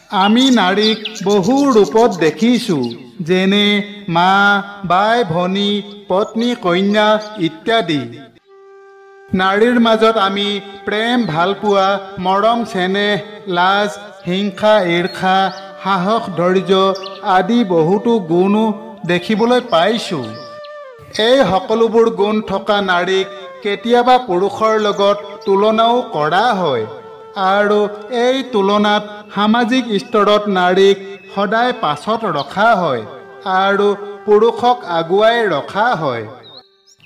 আমি নাৰীক বহু ৰূপত দেখিছোঁ, যেনে মা, বাই, ভনী, পত্নী, কন্যা ইত্যাদি। নাৰীৰ মাজত আমি প্ৰেম, ভালপোৱা, মৰম, চেনেহ, লাজ, হিংসা, ঈৰ্ষা, সাহস, ধৈৰ্য আদি বহুতো গুণো দেখিবলৈ পাইছোঁ। এই সকলোবোৰ গুণ থকা নাৰীক কেতিয়াবা পুৰুষৰ লগত তুলনাও কৰা হয়, আৰু এই তুলনাত সামাজিক স্তৰত নাৰীক সদায় পাছত ৰখা হয় আৰু পুৰুষক আগুৱাই ৰখা হয়।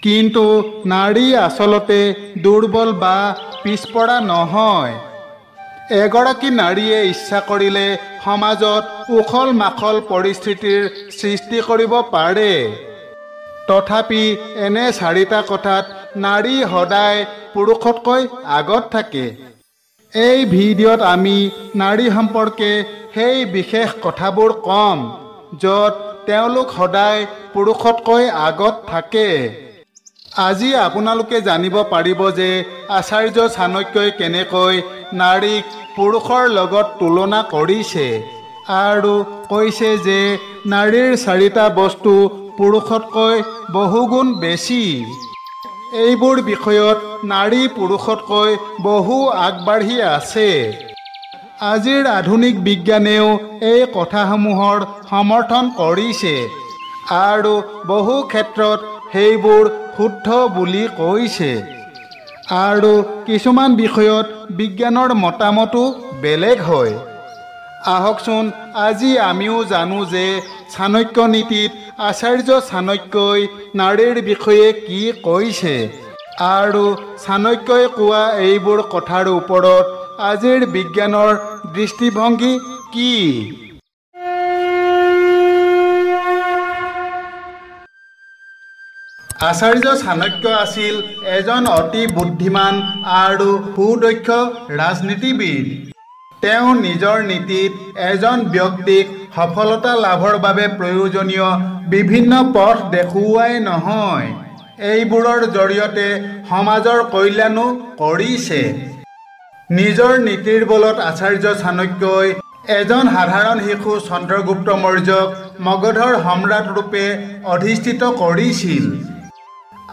কিন্তু নাৰী আচলতে দুৰ্বল বা পিছপৰা নহয়। এগৰাকী নাৰীয়ে ইচ্ছা কৰিলে সমাজত উখল মাখল পৰিস্থিতিৰ সৃষ্টি কৰিব পাৰে। তথাপি এনে চাৰিটা কথাত নাৰী সদায় পুৰুষতকৈ আগত থাকে। এই ভিডিঅ'ত আমি নাৰী সম্পৰ্কে সেই বিশেষ কথাবোৰ ক'ম য'ত তেওঁলোক সদায় পুৰুষতকৈ আগত থাকে। আজি আপোনালোকে জানিব পাৰিব যে আচাৰ্য চাণক্যই কেনেকৈ নাৰীক পুৰুষৰ লগত তুলনা কৰিছে আৰু কৈছে যে নাৰীৰ চাৰিটা বস্তু পুৰুষতকৈ বহুগুণ বেছি। এইবোৰ বিষয়ত নাৰী পুৰুষতকৈ বহু আগবাঢ়ি আছে। আজিৰ আধুনিক বিজ্ঞানেও এই কথাসমূহৰ সমৰ্থন কৰিছে আৰু বহু ক্ষেত্ৰত সেইবোৰ শুদ্ধ বুলি কৈছে। আৰু কিছুমান বিষয়ত বিজ্ঞানৰ মতামতো বেলেগ হয়। আহকচোন আজি আমিও জানো যে চাণক্য নীতিত আচাৰ্য চাণক্যই নাৰীৰ বিষয়ে কি কৈছে আৰু চাণক্যই কোৱা এইবোৰ কথাৰ ওপৰত আজিৰ বিজ্ঞানৰ দৃষ্টিভংগী কি। আচাৰ্য চাণক্য আছিল এজন অতি বুদ্ধিমান আৰু সুদক্ষ ৰাজনীতিবিদ। তেওঁ নিজৰ নীতিত এজন ব্যক্তিক সফলতা লাভৰ বাবে প্ৰয়োজনীয় বিভিন্ন পথ দেখুৱাই নহয়, এইবোৰৰ জৰিয়তে সমাজৰ কল্যাণো কৰিছে। নিজৰ নীতিৰ বলত আচাৰ্য চাণক্যই এজন সাধাৰণ শিশু চন্দ্ৰগুপ্ত মৌৰ্যক মগধৰ সম্ৰাট ৰূপে অধিষ্ঠিত কৰিছিল।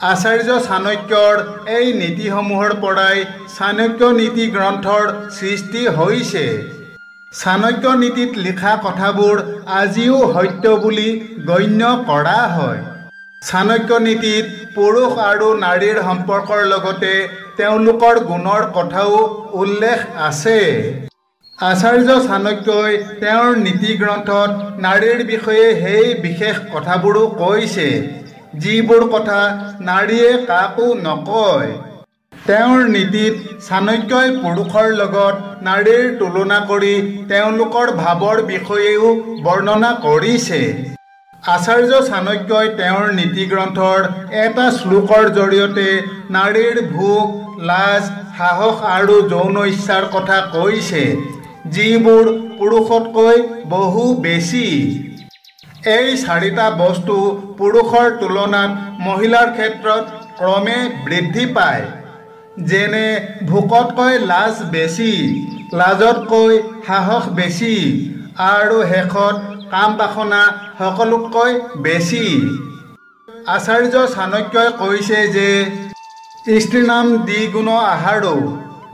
আচাৰ্য চাণক্যৰ এই নীতিসমূহৰ পৰাই চাণক্য নীতি গ্ৰন্থৰ সৃষ্টি হৈছে। চাণক্য নীতিত লিখা কথাবোৰ আজিও সত্য বুলি গণ্য কৰা হয়। চাণক্য নীতিত পুৰুষ আৰু নাৰীৰ সম্পৰ্কৰ লগতে তেওঁলোকৰ গুণৰ কথাও উল্লেখ আছে। আচাৰ্য চাণক্যই তেওঁৰ নীতি গ্ৰন্থত নাৰীৰ বিষয়ে সেই বিশেষ কথাবোৰো কৈছে, যিবোৰ কথা নাৰীয়ে কাকো নকয়। তেওঁৰ নীতিত চাণক্যই পুৰুষৰ লগত নাৰীৰ তুলনা কৰি তেওঁলোকৰ ভাৱৰ বিষয়েও বৰ্ণনা কৰিছে। আচাৰ্য চাণক্যই তেওঁৰ নীতি গ্ৰন্থৰ এটা শ্লোকৰ জৰিয়তে নাৰীৰ ভোগ, লাজ, সাহস আৰু যৌন ইচ্ছাৰ কথা কৈছে, যিবোৰ পুৰুষতকৈ বহু বেছি। এই চাৰিটা বস্তু পুৰুষৰ তুলনাত মহিলাৰ ক্ষেত্ৰত ক্ৰমে বৃদ্ধি পায়। যেনে ভোকতকৈ লাজ বেছি, লাজতকৈ সাহস বেছি, আৰু শেষত কাম বাসনা সকলোতকৈ বেছি। আচাৰ্য চাণক্যই কৈছে যে স্ত্ৰীণাম দ্বিগুণ আহাৰো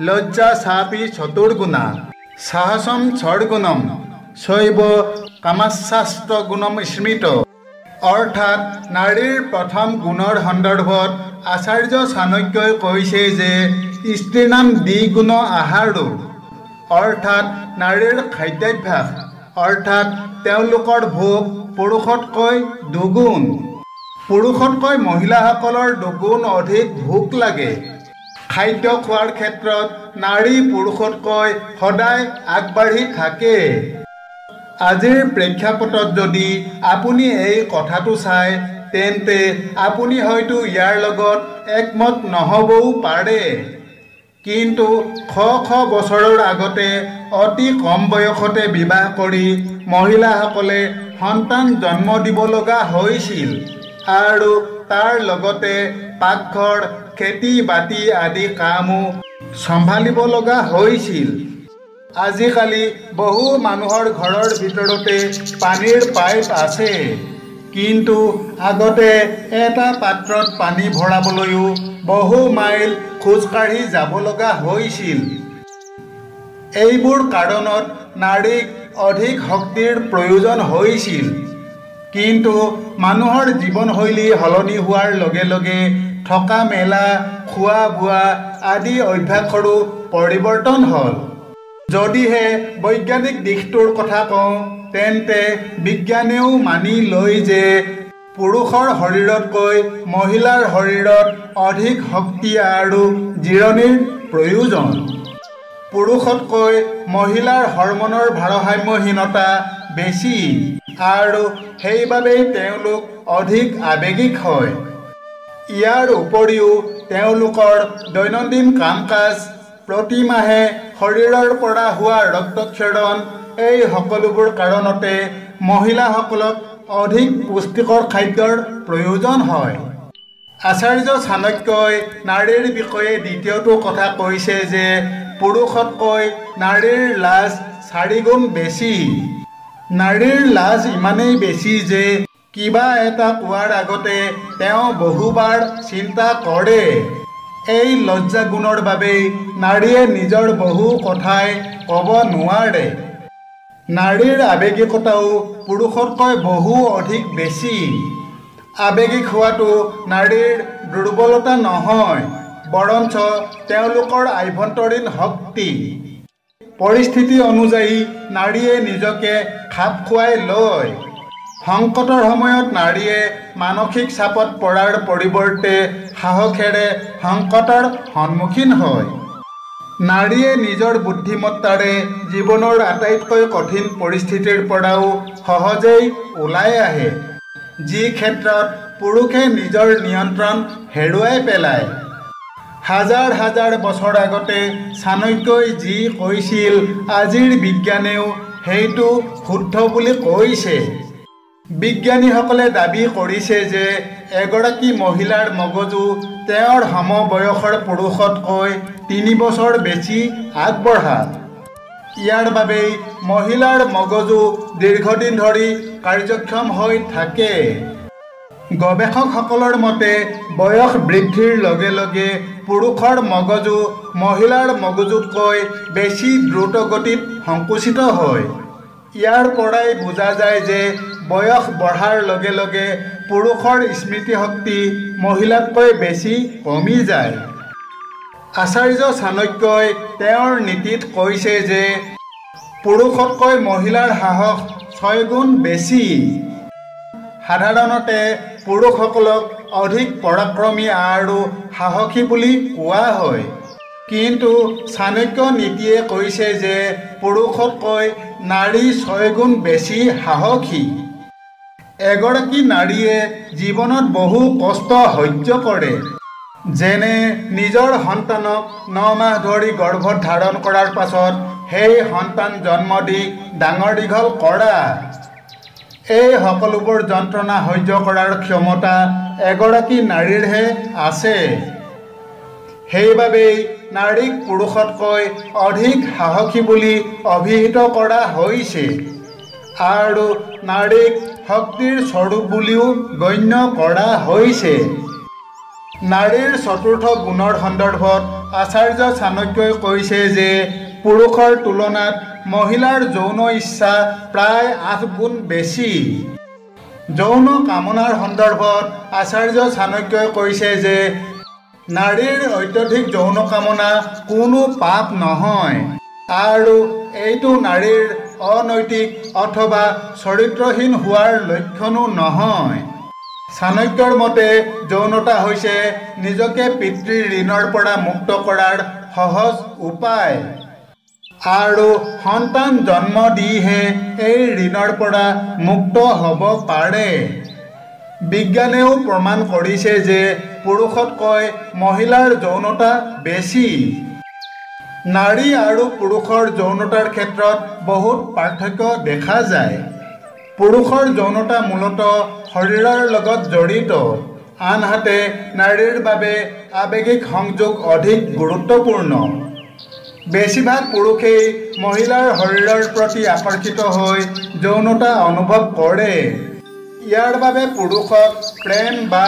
লজ্জা চাপি চতুৰ্গুণা সাহসম ষড়গুণম শৈব কামাশাস্ত্ৰগুণম স্মৃত। অৰ্থাৎ নাৰীৰ প্ৰথম গুণৰ সন্দৰ্ভত আচাৰ্য চাণক্যই কৈছে যে স্ত্ৰীণাম দ্বিগুণ আহাৰো, অৰ্থাৎ নাৰীৰ খাদ্যাভ্যাস, অৰ্থাৎ তেওঁলোকৰ ভোগ পুৰুষতকৈ দুগুণ। পুৰুষতকৈ মহিলাসকলৰ দুগুণ অধিক ভোক লাগে। খাদ্য খোৱাৰ ক্ষেত্ৰত নাৰী পুৰুষতকৈ সদায় আগবাঢ়ি থাকে। আজিৰ প্ৰেক্ষাপটত যদি আপুনি এই কথাটো চায়, তেন্তে আপুনি হয়তো ইয়াৰ লগত একমত নহ'বও পাৰে। কিন্তু শ শ বছৰৰ আগতে অতি কম বয়সতে বিবাহ কৰি মহিলাসকলে সন্তান জন্ম দিব লগা হৈছিল আৰু তাৰ লগতে পাকঘৰ, খেতি বাতি আদি কামো চম্ভালিব লগা হৈছিল। আজিকালি বহু মানুহৰ ঘৰৰ ভিতৰতে পানীৰ পাইপ আছে, কিন্তু আগতে এটা পাত্ৰত পানী ভৰাবলৈও বহু মাইল খোজকাঢ়ি যাব লগা হৈছিল। এইবোৰ কাৰণত নাৰীক অধিক শক্তিৰ প্ৰয়োজন হৈছিল। কিন্তু মানুহৰ জীৱনশৈলী সলনি হোৱাৰ লগে লগে থকা মেলা, খোৱা বোৱা আদি অভ্যাসৰো পৰিৱৰ্তন হ'ল। যদিহে বৈজ্ঞানিক দিশটোৰ কথা কওঁ, তেন্তে বিজ্ঞানেও মানি লয় যে পুৰুষৰ শৰীৰতকৈ মহিলাৰ শৰীৰত অধিক শক্তি আৰু জিৰণিৰ প্ৰয়োজন। পুৰুষতকৈ মহিলাৰ হৰমনৰ ভাৰসাম্যহীনতা বেছি আৰু সেইবাবেই তেওঁলোক অধিক আৱেগিক হয়। ইয়াৰ উপৰিও তেওঁলোকৰ দৈনন্দিন কাম কাজ, প্ৰতি মাহে শৰীৰৰ পৰা হোৱা ৰক্তক্ষৰণ, এই সকলোবোৰ কাৰণতে মহিলাসকলক অধিক পুষ্টিকৰ খাদ্যৰ প্ৰয়োজন হয়। আচাৰ্য চাণক্যই নাৰীৰ বিষয়ে দ্বিতীয়টো কথা কৈছে যে পুৰুষতকৈ নাৰীৰ লাজ 4 গুণ বেছি। নাৰীৰ লাজ ইমানেই বেছি যে কিবা এটা কোৱাৰ আগতে তেওঁ বহুবাৰ চিন্তা কৰে। এই লজ্জা গুণৰ বাবেই নাৰীয়ে নিজৰ বহু কথাই ক'ব নোৱাৰে। নাৰীৰ আৱেগিকতাও পুৰুষতকৈ বহু অধিক বেছি। আৱেগিক হোৱাটো নাৰীৰ দুৰ্বলতা নহয়, বৰঞ্চ তেওঁলোকৰ আভ্যন্তৰীণ শক্তি। পৰিস্থিতি অনুযায়ী নাৰীয়ে নিজকে খাপ খুৱাই লয়। সংকটৰ সময়ত নাৰীয়ে মানসিক চাপত পৰাৰ পৰিৱৰ্তে সাহসেৰে সংকটৰ সন্মুখীন হয়। নাৰীয়ে নিজৰ বুদ্ধিমত্তাৰে জীৱনৰ আটাইতকৈ কঠিন পৰিস্থিতিৰ পৰাও সহজেই ওলাই আহে, যি ক্ষেত্ৰত পুৰুষে নিজৰ নিয়ন্ত্ৰণ হেৰুৱাই পেলায়। হাজাৰ হাজাৰ বছৰ আগতে চাণক্যই যি কৈছিল, আজিৰ বিজ্ঞানেও সেইটো শুদ্ধ বুলি কৈছে। বিজ্ঞানীসকলে দাবী কৰিছে যে এগৰাকী মহিলাৰ মগজু তেওঁৰ সমবয়সৰ পুৰুষতকৈ 3 বছৰ বেছি আগবঢ়া। ইয়াৰ বাবেই মহিলাৰ মগজু দীৰ্ঘদিন ধৰি কাৰ্যক্ষম হৈ থাকে। গৱেষকসকলৰ মতে বয়স বৃদ্ধিৰ লগে লগে পুৰুষৰ মগজু মহিলাৰ মগজুতকৈ বেছি দ্ৰুত গতিত সংকুচিত হয়। ইয়াৰ পৰাই বুজা যায় যে বয়স বঢ়াৰ লগে লগে পুৰুষৰ স্মৃতিশক্তি মহিলাতকৈ বেছি কমি যায়। আচাৰ্য চাণক্যই তেওঁৰ নীতিত কৈছে যে পুৰুষতকৈ মহিলাৰ সাহস 6 গুণ বেছি। সাধাৰণতে পুৰুষসকলক অধিক পৰাক্ৰমী আৰু সাহসী বুলি কোৱা হয়, কিন্তু চাণক্য নীতিয়ে কৈছে যে পুৰুষতকৈ নাৰী 6 গুণ বেছি সাহসী। এগৰাকী নাৰীয়ে জীৱনত বহু কষ্ট সহ্য কৰে, যেনে নিজৰ সন্তানক 9 মাহ ধৰি গৰ্ভত ধাৰণ কৰাৰ পাছত সেই সন্তান জন্ম দি ডাঙৰ দীঘল কৰা। এই সকলোবোৰ যন্ত্ৰণা সহ্য কৰাৰ ক্ষমতা এগৰাকী নাৰীৰহে আছে। সেইবাবেই নাৰীক পুৰুষতকৈ অধিক সাহসী বুলি অভিহিত কৰা হৈছে আৰু নাৰীক শক্তিৰ স্বৰূপ বুলিও গণ্য কৰা হৈছে। নাৰীৰ চতুৰ্থ গুণৰ সন্দৰ্ভত আচাৰ্য চাণক্যই কৈছে যে পুৰুষৰ তুলনাত মহিলাৰ যৌন ইচ্ছা প্ৰায় 8 গুণ বেছি। যৌন কামনাৰ সন্দৰ্ভত আচাৰ্য চাণক্যই কৈছে যে নাৰীৰ অত্যধিক যৌন কামনা কোনো পাপ নহয় আৰু এইটো নাৰীৰ অনৈতিক অথবা চৰিত্ৰহীন হোৱাৰ লক্ষণো নহয়। চাণক্যৰ মতে যৌনতা হৈছে নিজকে পিতৃৰ ঋণৰ পৰা মুক্ত কৰাৰ সহজ উপায় আৰু সন্তান জন্ম দিহে এই ঋণৰ পৰা মুক্ত হ'ব পাৰে। বিজ্ঞানেও প্ৰমাণ কৰিছে যে পুৰুষতকৈ মহিলাৰ যৌনতা বেছি। নাৰী আৰু পুৰুষৰ যৌনতাৰ ক্ষেত্ৰত বহুত পাৰ্থক্য দেখা যায়। পুৰুষৰ যৌনতা মূলতঃ শৰীৰৰ লগত জড়িত, আনহাতে নাৰীৰ বাবে আৱেগিক সংযোগ অধিক গুৰুত্বপূৰ্ণ। বেছিভাগ পুৰুষেই মহিলাৰ শৰীৰৰ প্ৰতি আকৰ্ষিত হৈ যৌনতা অনুভৱ কৰে। ইয়াৰ বাবে পুৰুষক প্ৰেম বা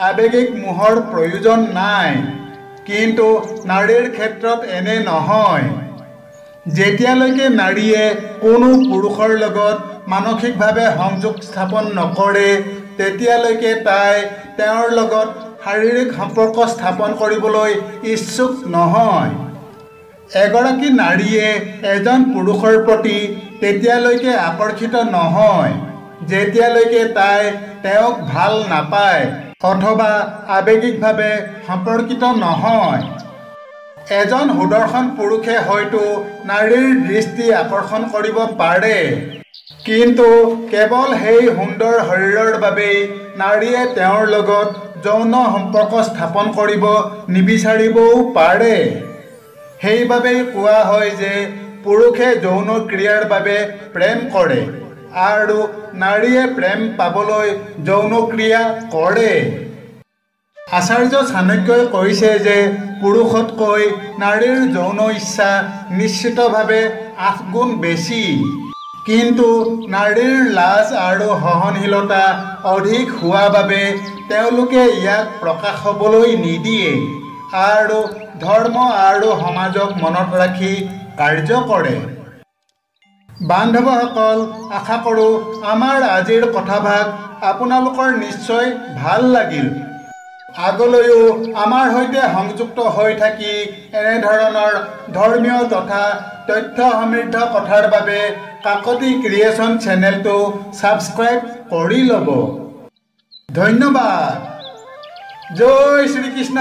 আৱেগিক মোহৰ প্ৰয়োজন নাই। কিন্তু নাৰীৰ ক্ষেত্ৰত এনে নহয়। যেতিয়ালৈকে নাৰীয়ে কোনো পুৰুষৰ লগত মানসিকভাৱে সংযোগ স্থাপন নকৰে তেতিয়ালৈকে তাই তেওঁৰ লগত শাৰীৰিক সম্পৰ্ক স্থাপন কৰিবলৈ ইচ্ছুক নহয়। এগৰাকী নাৰীয়ে এজন পুৰুষৰ প্ৰতি তেতিয়ালৈকে আকৰ্ষিত নহয় যেতিয়ালৈকে তাই তেওঁক ভাল নাপায় অথবা আৱেগিকভাৱে সম্পৰ্কিত নহয়। এজন সুদৰ্শন পুৰুষে হয়তো নাৰীৰ দৃষ্টি আকৰ্ষণ কৰিব পাৰে, কিন্তু কেৱল সেই সুন্দৰ শৰীৰৰ বাবেই নাৰীয়ে তেওঁৰ লগত যৌন সম্পৰ্ক স্থাপন কৰিব নিবিচাৰিবও পাৰে। সেইবাবেই কোৱা হয় যে পুৰুষে যৌন ক্ৰিয়াৰ বাবে প্ৰেম কৰে আৰু নাৰীয়ে প্ৰেম পাবলৈ যৌন ক্ৰিয়া কৰে। আচাৰ্য চাণক্যই কৈছে যে পুৰুষতকৈ নাৰীৰ যৌন ইচ্ছা নিশ্চিতভাৱে 8 গুণ বেছি। কিন্তু নাৰীৰ লাজ আৰু সহনশীলতা অধিক হোৱা বাবে তেওঁলোকে ইয়াক প্ৰকাশ হ'বলৈ নিদিয়ে আৰু ধৰ্ম আৰু সমাজক মনত ৰাখি কাৰ্য কৰে। বান্ধৱসকল, আশা কৰোঁ আমাৰ আজিৰ কথাভাগ আপোনালোকৰ নিশ্চয় ভাল লাগিল। আগলৈও আমাৰ সৈতে সংযুক্ত হৈ থাকি এনেধৰণৰ ধৰ্মীয় তথা তথ্য সমৃদ্ধ কথাৰ বাবে কাকতি ক্ৰিয়েশ্যন চেনেলটো ছাবস্ক্ৰাইব কৰি ল'ব। ধন্যবাদ। জয় শ্ৰীকৃষ্ণ।